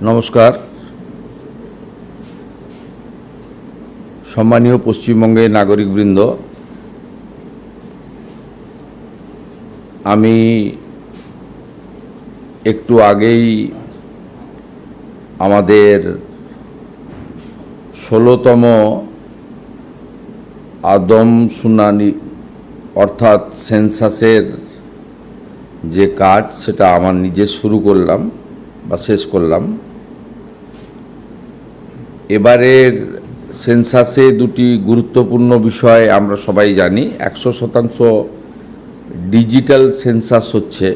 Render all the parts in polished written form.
নমস্কার। সম্মানীয় পশ্চিমবঙ্গের নাগরিকবৃন্দ, আমি একটু আগেই আমাদের ১৬তম আদমশুমারি অর্থাৎ সেন্সাসের যে কাজ সেটা আমার নিজে শুরু করলাম বা শেষ করলাম। এবারের সেন্সাসে দুটি গুরুত্বপূর্ণ বিষয় আমরা সবাই জানি। ১০০% ডিজিটাল সেন্সাস হচ্ছে,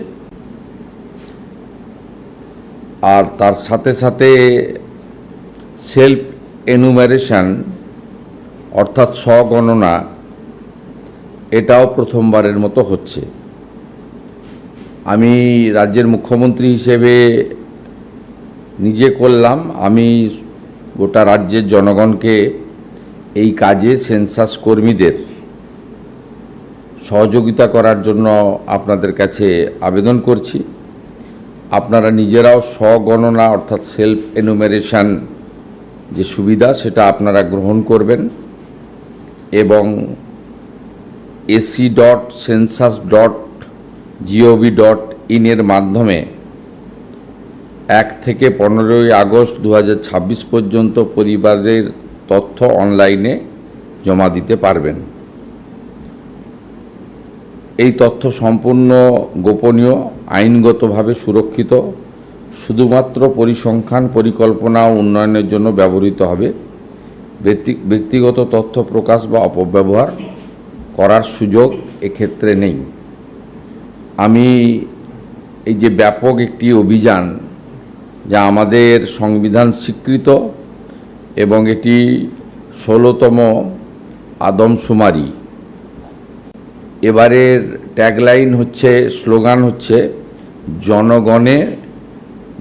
আর তার সাথে সাথে সেলফ এনুমারেশন অর্থাৎ স্বগণনা এটাও প্রথমবারের মতো হচ্ছে। আমি রাজ্যের মুখ্যমন্ত্রী হিসেবে নিজে করলাম। আমি গোটা রাজ্যের জনগণকে এই কাজে সেন্সাস কর্মীদের সহযোগিতা করার জন্য আপনাদের কাছে আবেদন করছি। আপনারা নিজেরাও স্বগণনা অর্থাৎ সেলফ এনুমারেশন যে সুবিধা সেটা আপনারা গ্রহণ করবেন এবং ac.census.gov.in এর মাধ্যমে ১ থেকে ১৫ই আগস্ট ২০২৬ পর্যন্ত পরিবারের তথ্য অনলাইনে জমা দিতে পারবেন। এই তথ্য সম্পূর্ণ গোপনীয়, আইনগতভাবে সুরক্ষিত, শুধুমাত্র পরিসংখ্যান, পরিকল্পনা ও উন্নয়নের জন্য ব্যবহৃত হবে। ব্যক্তিগত তথ্য প্রকাশ বা অপব্যবহার করার সুযোগ এক্ষেত্রে নেই। আমি এই যে ব্যাপক একটি অভিযান, যা আমাদের সংবিধান স্বীকৃত এবং এটি ১৬তম আদমশুমারি, এবারের ট্যাগলাইন হচ্ছে, স্লোগান হচ্ছে জনগণে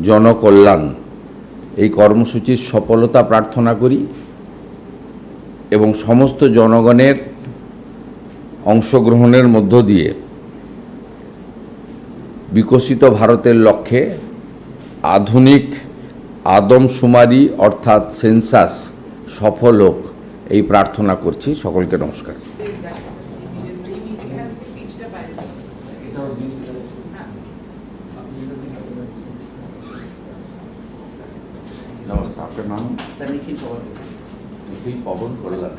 জনকল্যাণ। এই কর্মসূচির সফলতা প্রার্থনা করি এবং সমস্ত জনগণের অংশগ্রহণের মধ্য দিয়ে বিকশিত ভারতের লক্ষ্যে আধুনিক আদমশুমারি অর্থাৎ সেন্সাস সফল হোক, এই প্রার্থনা করছি। সকলকে নমস্কার। নমস্কার, আপনার নাম? নিখিল পবন। নিখিল পবন, কল্যাণ।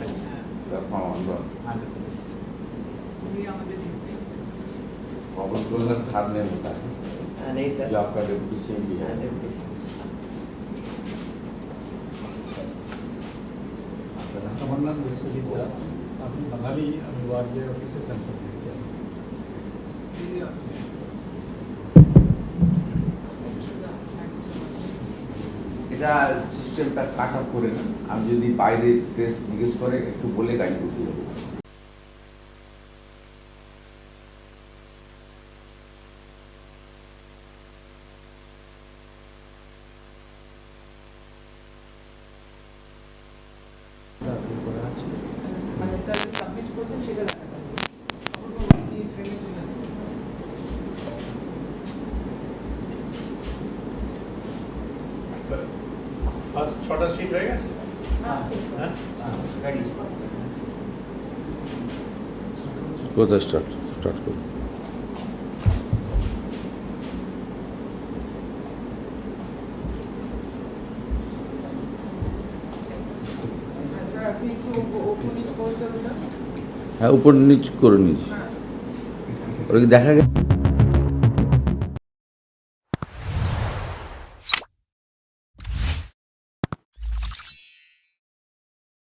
पवन कल्याण खान ने बताया नहीं सर, जो आपका डिप्टी सीएम भी है। कमलनाथ विश्वजीत दास, আপনি বাঙালি, আমি ওয়ার্ডে অফিসে সেন্সাস দেখতে আসি। এটা সিস্টেমটা কাট আপ করে না, আমি যদি বাইরে প্রেস জিজ্ঞেস করে একটু বলে গাইড করতে হবে। সাবমিট করছেন সেটা দেখাতে হবে। ফার্স্ট ৬টা সিট হয়ে গেছে। হ্যাঁ গাড়ি কোথায় স্টার্ট করুন। হ্যাঁ, উপর নিচ করে নিচ্ছি। ওরা কি দেখা গেছে?